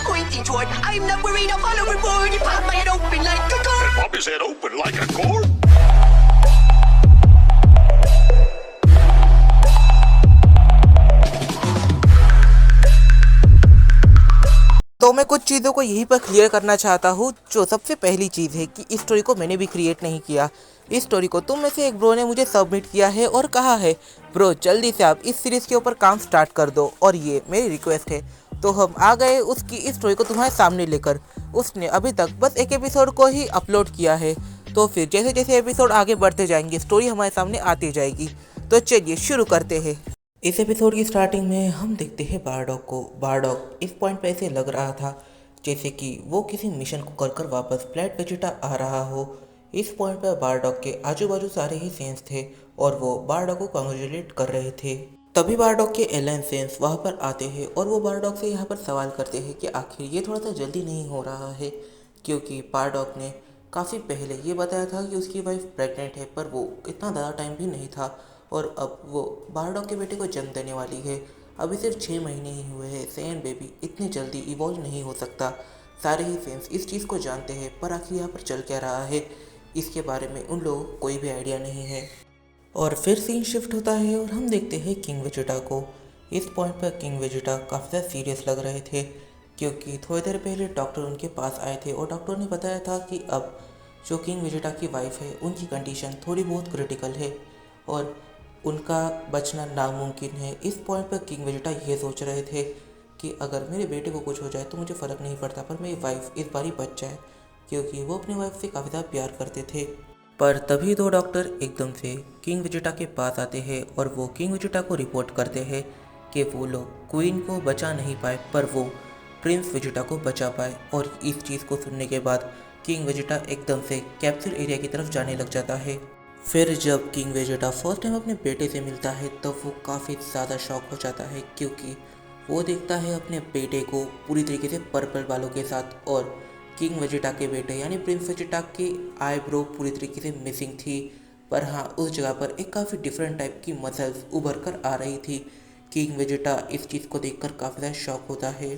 pointy toward. I'm not worried, I'll follow a board. He popped my head open like a car. And pop his head open like a gourd? तो मैं कुछ चीज़ों को यहीं पर clear करना चाहता हूँ। जो सबसे पहली चीज़ है कि इस स्टोरी को मैंने भी क्रिएट नहीं किया। इस स्टोरी को तुम में से एक ब्रो ने मुझे सबमिट किया है और कहा है ब्रो जल्दी से आप इस सीरीज़ के ऊपर काम स्टार्ट कर दो, और ये मेरी रिक्वेस्ट है। तो हम आ गए उसकी इस स्टोरी को तुम्हारे सामने लेकर। उसने अभी तक बस एक एपिसोड को ही अपलोड किया है, तो फिर जैसे जैसे एपिसोड आगे बढ़ते जाएंगे स्टोरी हमारे सामने आती जाएगी। तो चलिए शुरू करते हैं। इस एपिसोड की स्टार्टिंग में हम देखते हैं बारडॉग को। बारडॉग इस पॉइंट पे ऐसे लग रहा था जैसे कि वो किसी मिशन को कर कर वापस प्लेनेट वेजिटा आ रहा हो। इस पॉइंट पर बारडॉग के आजू बाजू सारे ही सेंस थे और वो बारडॉग को कॉन्ग्रेचुलेट कर रहे थे। तभी बारडॉग के एलियन सेंस वहाँ पर आते हैं और वो बारडॉग से यहाँ पर सवाल करते हैं कि आखिर ये थोड़ा सा जल्दी नहीं हो रहा है, क्योंकि बारडॉग ने काफ़ी पहले ये बताया था कि उसकी वाइफ प्रेग्नेंट है, पर वो इतना ज़्यादा टाइम भी नहीं था और अब वो बारडॉग के बेटे को जन्म देने वाली है। अभी सिर्फ 6 महीने ही हुए हैं। सैयन बेबी इतनी जल्दी इवॉल्व नहीं हो सकता। सारे ही सेंस इस चीज़ को जानते हैं, पर आखिर यहाँ पर चल क्या रहा है इसके बारे में उन लोगों को कोई भी आइडिया नहीं है। और फिर सीन शिफ्ट होता है और हम देखते हैं किंग वेजिटा को। इस पॉइंट पर किंग वेजिटा काफ़ी ज़्यादा सीरियस लग रहे थे, क्योंकि थोड़ी देर पहले डॉक्टर उनके पास आए थे और डॉक्टर ने बताया था कि अब जो किंग वेजिटा की वाइफ है उनकी कंडीशन थोड़ी बहुत क्रिटिकल है और उनका बचना नामुमकिन है। इस पॉइंट पर किंग वेजिटा ये सोच रहे थे कि अगर मेरे बेटे को कुछ हो जाए तो मुझे फ़र्क नहीं पड़ता, पर मेरी वाइफ इस बार ही बच जाए, क्योंकि वो अपनी वाइफ से काफ़ी ज़्यादा प्यार करते थे। पर तभी दो डॉक्टर एकदम से किंग वेजिटा के पास आते हैं और वो किंग वेजिटा को रिपोर्ट करते हैं कि वो लोग क्वीन को बचा नहीं पाए, पर वो प्रिंस वेजिटा को बचा पाए। और इस चीज़ को सुनने के बाद किंग वेजिटा एकदम से कैप्सूल एरिया की तरफ जाने लग जाता है। फिर जब किंग वेजिटा फर्स्ट टाइम अपने बेटे से मिलता है तब वो काफ़ी ज़्यादा शॉक हो जाता है, क्योंकि वो देखता है अपने बेटे को पूरी तरीके से पर्पल बालों के साथ, और किंग वेजिटा के बेटे यानी प्रिंस वेजिटा की आईब्रो पूरी तरीके से मिसिंग थी। पर हाँ, उस जगह पर एक काफ़ी डिफरेंट टाइप की मसल्स उभर कर आ रही थी। किंग वेजिटा इस चीज़ को देखकर काफ़ी ज़्यादा शॉक होता है।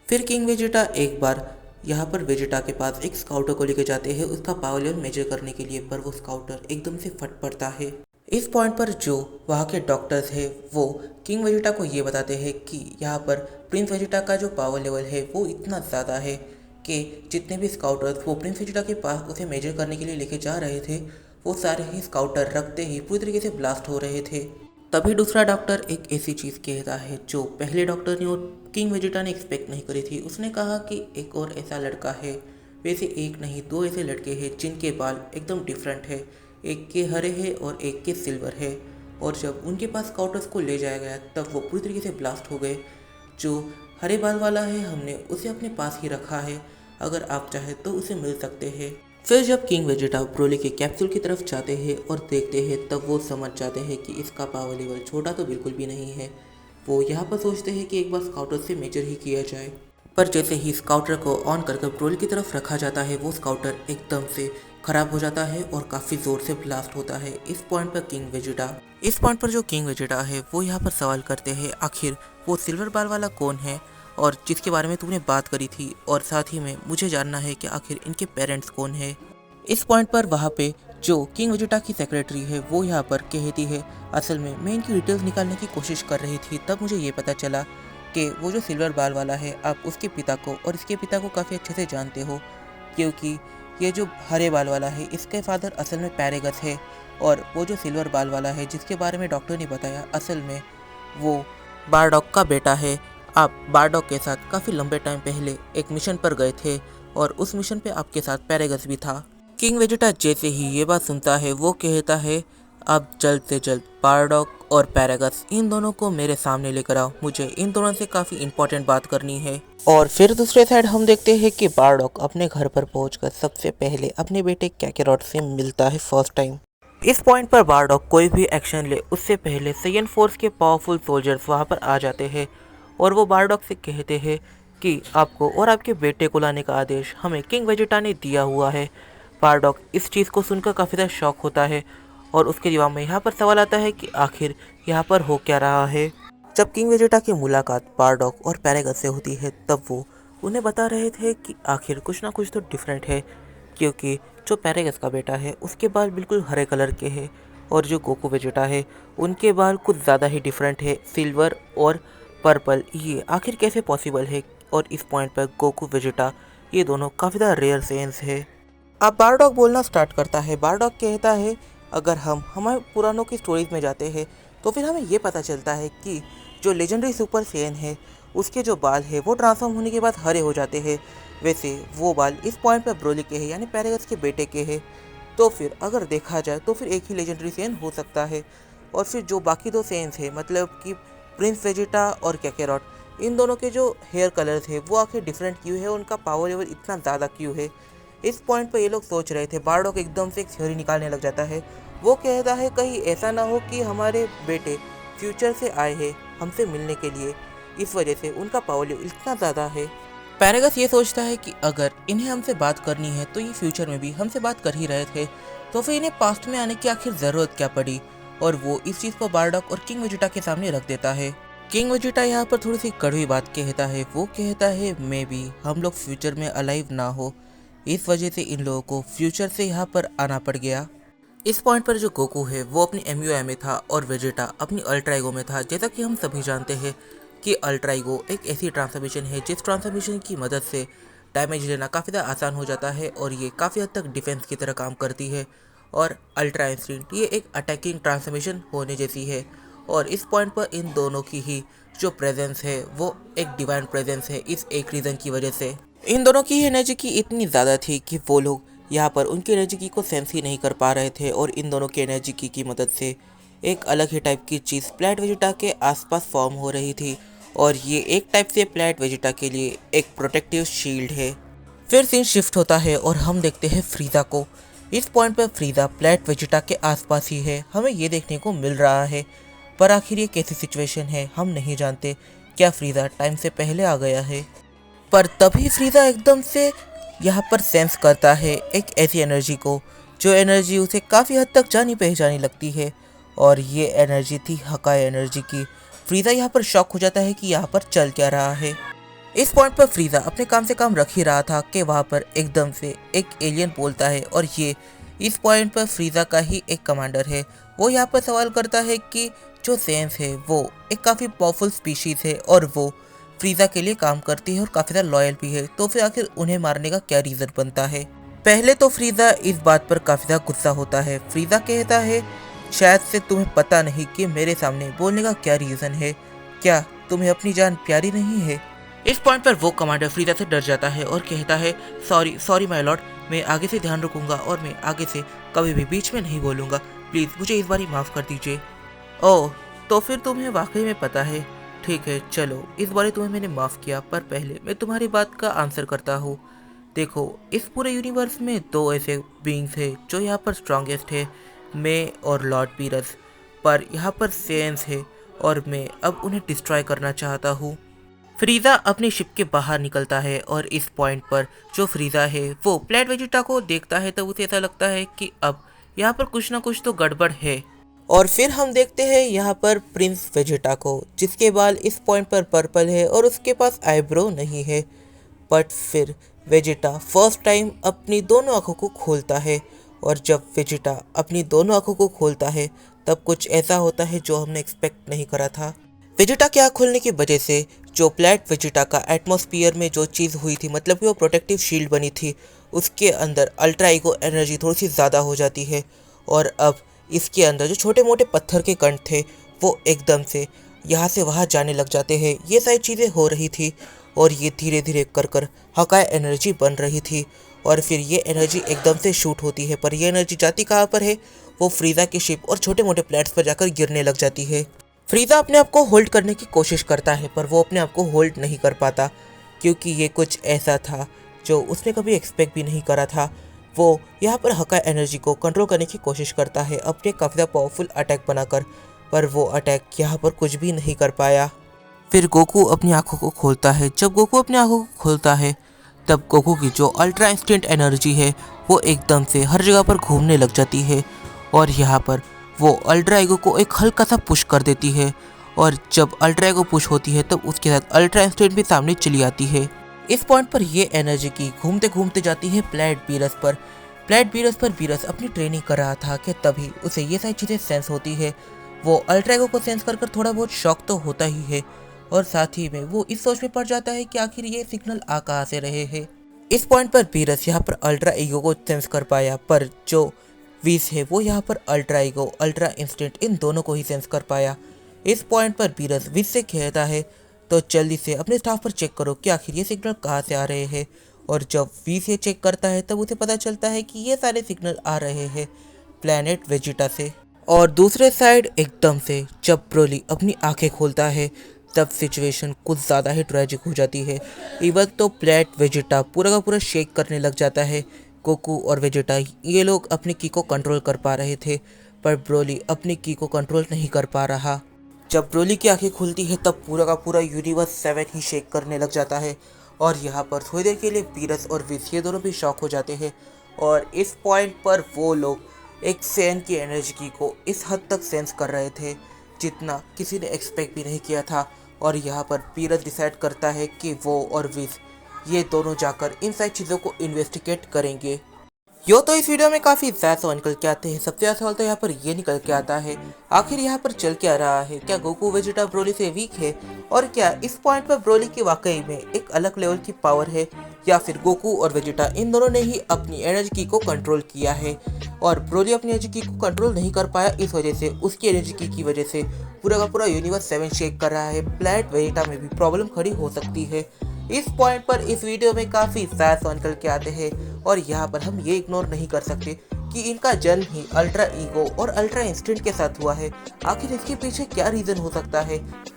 फिर किंग वेजिटा एक बार यहाँ पर वेजिटा के पास एक स्काउटर को लेकर जाते हैं उसका पावर लेवल मेजर करने के लिए, पर वो स्काउटर एकदम से फट पड़ता है। इस पॉइंट पर जो वहाँ के डॉक्टर्स हैं वो किंग वेजिटा को ये बताते हैं कि यहाँ पर प्रिंस वेजिटा का जो पावर लेवल है वो इतना ज़्यादा है कि जितने भी स्काउटर्स वो प्रिंस वेजिटा के पास उसे मेजर करने के लिए लेके जा रहे थे वो सारे ही स्काउटर रखते ही पूरी तरीके से ब्लास्ट हो रहे थे। तभी दूसरा डॉक्टर एक ऐसी चीज़ कहता है जो पहले डॉक्टर ने और किंग वेजिटा ने एक्सपेक्ट नहीं करी थी। उसने कहा कि एक और ऐसा लड़का है, वैसे एक नहीं 2 ऐसे लड़के हैं जिनके बाल एकदम डिफरेंट है, एक के हरे हैं और एक के सिल्वर है। और जब उनके पास स्काउटर्स को ले जाया गया तब वो पूरी तरीके से ब्लास्ट हो गए। जो हरे बाल वाला है हमने उसे अपने पास ही रखा है, अगर आप चाहें तो उसे मिल सकते हैं। फिर जब किंग वेजिटा ब्रोली के कैप्सूल की तरफ जाते हैं और देखते हैं तब वो समझ जाते हैं कि इसका पावर लेवल छोटा तो बिल्कुल भी नहीं है। वो यहाँ पर सोचते हैं कि एक बार स्काउटर से मेजर ही किया जाए, पर जैसे ही स्काउटर को ऑन करके ब्रोली की तरफ रखा जाता है वो स्काउटर एकदम से खराब हो जाता है और काफ़ी ज़ोर से ब्लास्ट होता है। इस पॉइंट पर जो किंग वेजिटा है वो यहाँ पर सवाल करते हैं आखिर वो सिल्वर बाल वाला कौन है और जिसके बारे में तुमने बात करी थी, और साथ ही में मुझे जानना है कि आखिर इनके पेरेंट्स कौन है। इस पॉइंट पर वहाँ पे जो किंग वेजिटा की सेक्रेटरी है वो यहाँ पर कहती है असल में मैं इनकी डिटेल्स निकालने की कोशिश कर रही थी, तब मुझे ये पता चला कि वो जो सिल्वर बाल वाला है आप उसके पिता को और इसके पिता को काफ़ी अच्छे से जानते हो, क्योंकि ये जो हरे बाल वाला है इसके फादर असल में पैरेगस है, और वो जो सिल्वर बाल वाला है जिसके बारे में डॉक्टर ने बताया असल में वो बारडॉग का बेटा है। आप बारडॉग के साथ काफ़ी लंबे टाइम पहले एक मिशन पर गए थे और उस मिशन पे आपके साथ पैरेगस भी था। किंग वेजिटा जैसे ही ये बात सुनता है वो कहता है अब जल्द से जल्द बारडॉग और पैरेगस इन दोनों को मेरे सामने लेकर आओ, मुझे इन दोनों से काफ़ी इंपॉर्टेंट बात करनी है। और फिर दूसरे साइड हम देखते हैं कि बारडॉग अपने घर पर पहुंचकर सबसे पहले अपने बेटे कैकेरॉट से मिलता है फर्स्ट टाइम। इस पॉइंट पर बारडॉग कोई भी एक्शन ले उससे पहले सैयन फोर्स के पावरफुल सोल्जर्स वहाँ पर आ जाते हैं और वो बारडॉग से कहते हैं कि आपको और आपके बेटे को लाने का आदेश हमें किंग वेजिटा ने दिया हुआ है। बारडॉग इस चीज़ को सुनकर काफ़ी ज़्यादा शॉक होता है और उसके दिमाग में यहाँ पर सवाल आता है कि आखिर यहाँ पर हो क्या रहा है। जब किंग वेजिटा की मुलाकात बारडॉग और पैरेगस से होती है तब वो उन्हें बता रहे थे कि आखिर कुछ ना कुछ तो डिफरेंट है, क्योंकि जो पैरागस का बेटा है उसके बाल बिल्कुल हरे कलर के हैं और जो गोकू वेजिटा है उनके बाल कुछ ज़्यादा ही डिफरेंट है, सिल्वर और पर्पल। ये आखिर कैसे पॉसिबल है? और इस पॉइंट पर गोकू वेजिटा ये दोनों काफ़ी ज़्यादा रेयर सेंस है। अब बारडॉग बोलना स्टार्ट करता है। बारडॉग कहता है अगर हम हमारे पुरानों की स्टोरीज में जाते हैं तो फिर हमें ये पता चलता है कि जो लेजेंडरी सुपर सेन है उसके जो बाल है वो ट्रांसफॉर्म होने के बाद हरे हो जाते हैं। वैसे वो बाल इस पॉइंट पर ब्रोली के हैं, यानी पैरागस के बेटे के हैं। तो फिर अगर देखा जाए तो फिर एक ही लेजेंडरी सेन हो सकता है। और फिर जो बाकी दो सेंस है, मतलब कि प्रिंस वेजिटा और कैकेरॉट, इन दोनों के जो हेयर कलर्स है वो आखिर डिफरेंट क्यों है, उनका पावर लेवल इतना ज़्यादा क्यों है? इस पॉइंट पर ये लोग सोच रहे थे। बारडॉग एकदम से एक थ्योरी निकालने लग जाता है। वो कहता है कहीं ऐसा ना हो कि हमारे बेटे फ्यूचर से आए हैं हमसे मिलने के लिए, इस वजह से उनका पावर लेवल इतना ज़्यादा है। पैरागस ये सोचता है कि अगर इन्हें हमसे बात करनी है तो ये फ्यूचर में भी हमसे बात कर ही रहे थे, तो फिर इन्हें पास्ट में आने की आखिर ज़रूरत क्या पड़ी? और वो इस चीज़ को बारडॉग और किंग वेजिटा के सामने रख देता है। किंग वेजिटा यहाँ पर थोड़ी सी कड़वी बात कहता है। वो कहता है मे बी हम लोग फ्यूचर में अलाइव ना हो, इस वजह से इन लोगों को फ्यूचर से यहाँ पर आना पड़ गया। इस पॉइंट पर जो गोकू है वो अपनी MUI में था और वेजिटा अपनी अल्ट्रा ईगो में था। जैसा कि हम सभी जानते हैं कि अल्ट्रा ईगो एक ऐसी ट्रांसफॉर्मेशन है जिस ट्रांसफॉर्मेशन की मदद से डैमेज लेना काफ़ी ज़्यादा आसान हो जाता है और ये काफ़ी हद तक डिफेंस की तरह काम करती है। और अल्ट्रा इंस्टिंक्ट ये एक अटैकिंग ट्रांसफॉर्मेशन होने जैसी है। और इस पॉइंट पर इन दोनों की ही जो प्रेजेंस है वो एक डिवाइन प्रेजेंस है, इस एक रीज़न की वजह से। इन दोनों की एनर्जी की इतनी ज़्यादा थी कि वो लोग यहाँ पर उनकी एनर्जी की को सेंस ही नहीं कर पा रहे थे। और इन दोनों की एनर्जी की मदद से एक अलग ही टाइप की चीज़ प्लैट वेजिटा के आसपास फॉर्म हो रही थी। और ये एक टाइप से प्लैट वेजिटा के लिए एक प्रोटेक्टिव शील्ड है। फिर सीन शिफ्ट होता है और हम देखते हैं फ्रीज़ा को। इस पॉइंट पर फ्रीज़ा प्लैट वेजिटा के आसपास ही है, हमें ये देखने को मिल रहा है। पर आखिर ये कैसी सिचुएशन है हम नहीं जानते। क्या फ्रीज़ा टाइम से पहले आ गया है? पर तभी फ्रीज़ा एकदम से यहाँ पर सेंस करता है एक ऐसी एनर्जी को, जो एनर्जी उसे काफ़ी हद तक जानी पहचानी लगती है। और ये एनर्जी थी हकाई एनर्जी की। फ्रीज़ा यहाँ पर शॉक हो जाता है कि यहाँ पर चल क्या रहा है। इस पॉइंट पर फ्रीज़ा अपने काम से काम रख ही रहा था कि वहाँ पर एकदम से एक एलियन बोलता है। और ये इस पॉइंट पर फ्रीज़ा का ही एक कमांडर है। वो यहाँ पर सवाल करता है कि जो सेंस है वो एक काफ़ी पावरफुल स्पीशीज़ है और वो फ्रीज़ा के लिए काम करती है और काफ़ी ज़्यादा लॉयल भी है, तो फिर आखिर उन्हें मारने का क्या रीज़न बनता है? पहले तो फ्रीज़ा इस बात पर काफ़ी ज़्यादा गुस्सा होता है। फ्रीज़ा कहता है शायद से तुम्हें पता नहीं कि मेरे सामने बोलने का क्या रीज़न है, क्या तुम्हें अपनी जान प्यारी नहीं है? इस पॉइंट पर वो कमांडर फ्रीज़ा से डर जाता है और कहता है सॉरी माय लॉर्ड, मैं आगे से ध्यान रखूंगा और मैं आगे से कभी भी बीच में नहीं बोलूँगा, प्लीज़ मुझे इस बार माफ़ कर दीजिए। ओह, तो फिर तुम्हें वाकई में पता है। ठीक है चलो, इस बार तुम्हें मैंने माफ़ किया, पर पहले मैं तुम्हारी बात का आंसर करता हूँ। देखो, इस पूरे यूनिवर्स में दो ऐसे बीइंग्स हैं जो यहाँ पर स्ट्रॉन्गेस्ट है, मैं और लॉर्ड पीरस। पर यहाँ पर सेंस है और मैं अब उन्हें डिस्ट्रॉय करना चाहता हूँ। फ्रीज़ा अपनी शिप के बाहर निकलता है और इस पॉइंट पर जो फ्रीज़ा है वो प्लैट वेजिटा को देखता है तो उसे ऐसा लगता है कि अब यहाँ पर कुछ ना कुछ तो गड़बड़ है। और फिर हम देखते हैं यहाँ पर प्रिंस वेजिटा को, जिसके बाल इस पॉइंट पर पर्पल है और उसके पास आईब्रो नहीं है। बट फिर वेजिटा फर्स्ट टाइम अपनी दोनों आंखों को खोलता है और जब वेजिटा अपनी दोनों आंखों को खोलता है तब कुछ ऐसा होता है जो हमने एक्सपेक्ट नहीं करा था। वेजिटा के आँख खोलने की वजह से जो प्लैट वेजिटा का एटमॉस्फेयर में जो चीज़ हुई थी, मतलब कि वो प्रोटेक्टिव शील्ड बनी थी, उसके अंदर अल्ट्रा ईगो एनर्जी थोड़ी सी ज़्यादा हो जाती है। और अब इसके अंदर जो छोटे मोटे पत्थर के कण थे वो एकदम से यहाँ से वहाँ जाने लग जाते हैं। ये सारी चीज़ें हो रही थी और ये धीरे धीरे कर हकाई एनर्जी बन रही थी। और फिर ये एनर्जी एकदम से शूट होती है, पर ये एनर्जी जाती कहाँ पर है? वो फ्रीज़ा की शिप और छोटे मोटे प्लैट्स पर जाकर गिरने लग जाती है। फ्रीज़ा अपने आप को होल्ड करने की कोशिश करता है पर वो अपने आप को होल्ड नहीं कर पाता, क्योंकि ये कुछ ऐसा था जो उसने कभी एक्सपेक्ट भी नहीं करा था। वो यहाँ पर हकाई एनर्जी को कंट्रोल करने की कोशिश करता है अपने काफ़ी ज़्यादा पावरफुल अटैक बनाकर, पर वो अटैक यहाँ पर कुछ भी नहीं कर पाया। फिर गोकू अपनी आंखों को खोलता है। जब गोकू अपनी आंखों को खोलता है तब गोकू की जो अल्ट्रा इंस्टेंट एनर्जी है वो एकदम से हर जगह पर घूमने लग जाती है और यहाँ पर वो अल्ट्रा ईगो को एक हल्का सा पुश कर देती है। और जब अल्ट्रा ईगो पुश होती है तब उसके साथ अल्ट्रा इंस्टेंट भी सामने चली आती है। इस पॉइंट पर ये एनर्जी की घूमते घूमते जाती है प्लेनेट बीरस पर। प्लेनेट बीरस पर बीरस अपनी ट्रेनिंग कर रहा था कि तभी उसे ये सारी चीज़ें सेंस होती है। वो अल्ट्रा ईगो को सेंस कर थोड़ा बहुत शॉक तो होता ही है और साथ ही में वो इस सोच में पड़ जाता है कि आखिर ये सिग्नल आ कहाँ से रहे हैं। इस पॉइंट पर बीरस यहाँ पर अल्ट्रा ईगो को सेंस कर पाया, पर जो वीस है वो यहाँ पर अल्ट्रा ईगो, अल्ट्रा इंस्टिंक्ट इन दोनों को ही सेंस कर पाया। इस पॉइंट पर बीरस विस से कहता है तो जल्दी से अपने स्टाफ पर चेक करो कि आखिर ये सिग्नल कहाँ से आ रहे हैं। और जब वीस ये चेक करता है तब उसे पता चलता है कि ये सारे सिग्नल आ रहे हैं प्लैनेट वेजिटा से। और दूसरे साइड एकदम से जब ब्रोली अपनी आंखें खोलता है तब सिचुएशन कुछ ज़्यादा ही ट्रेजिक हो जाती है। इवन तो प्लैनेट वेजिटा पूरा का पूरा शेक करने लग जाता है। गोकू और वेजिटा ये लोग अपनी की को कंट्रोल कर पा रहे थे, पर ब्रोली अपनी की को कंट्रोल नहीं कर पा रहा। जब ब्रोली की आंखें खुलती है तब पूरा का पूरा यूनिवर्स 7 ही शेक करने लग जाता है। और यहाँ पर थोड़ी देर के लिए बीरस और विस ये दोनों भी शॉक हो जाते हैं। और इस पॉइंट पर वो लोग एक सैन की एनर्जी को इस हद तक सेंस कर रहे थे जितना किसी ने एक्सपेक्ट भी नहीं किया था। और यहाँ पर बीरस डिसाइड करता है कि वो और विस ये दोनों जाकर इन सारी चीज़ों को इन्वेस्टिगेट करेंगे। यो तो इस वीडियो में काफ़ी ज़्यादा सवाल निकल के आते हैं। सबसे ज़्यादा सवाल तो यहाँ पर ये निकल के आता है, आखिर यहाँ पर चल क्या रहा है? क्या गोकू वेजिटा ब्रोली से वीक है? और क्या इस पॉइंट पर ब्रोली की वाकई में एक अलग लेवल की पावर है, या फिर गोकू और वेजिटा इन दोनों ने ही अपनी एनर्जी की को कंट्रोल किया है और ब्रोली अपनी एनर्जी की को कंट्रोल नहीं कर पाया, इस वजह से उसकी एनर्जी की वजह से पूरा का पूरा यूनिवर्स 7 शेक कर रहा है। प्लैनेट वेजिटा में भी प्रॉब्लम खड़ी हो सकती है। इस पॉइंट पर इस वीडियो में काफ़ी ज़्यादा सवाल निकल के आते हैं और यहाँ पर हम ये इग्नोर नहीं कर सकते कि इनका जन्म ही अल्ट्रा ईगो और अल्ट्रा इंस्टिंक्ट के साथ हुआ है। आखिर इसके पीछे क्या रीज़न हो सकता है?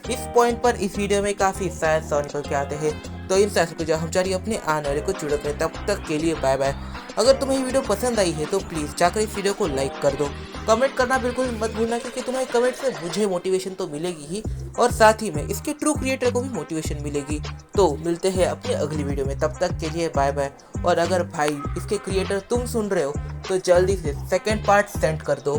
इस पॉइंट पर इस वीडियो में काफ़ी ज़्यादा सवाल निकल के आते हैं। तो इन साथ को हम चाहिए अपने आने वाले को जुड़त में, तब तक के लिए बाय बाय। अगर तुम्हें ये वीडियो पसंद आई है तो प्लीज़ जाकर इस वीडियो को लाइक कर दो। कमेंट करना बिल्कुल मत भूलना, क्योंकि तुम्हारे कमेंट से मुझे मोटिवेशन तो मिलेगी ही और साथ ही में इसके ट्रू क्रिएटर को भी मोटिवेशन मिलेगी। तो मिलते हैं अपने अगली वीडियो में, तब तक के लिए बाय बाय। और अगर भाई इसके क्रिएटर तुम सुन रहे हो तो जल्दी से सेकंड पार्ट सेंड कर दो।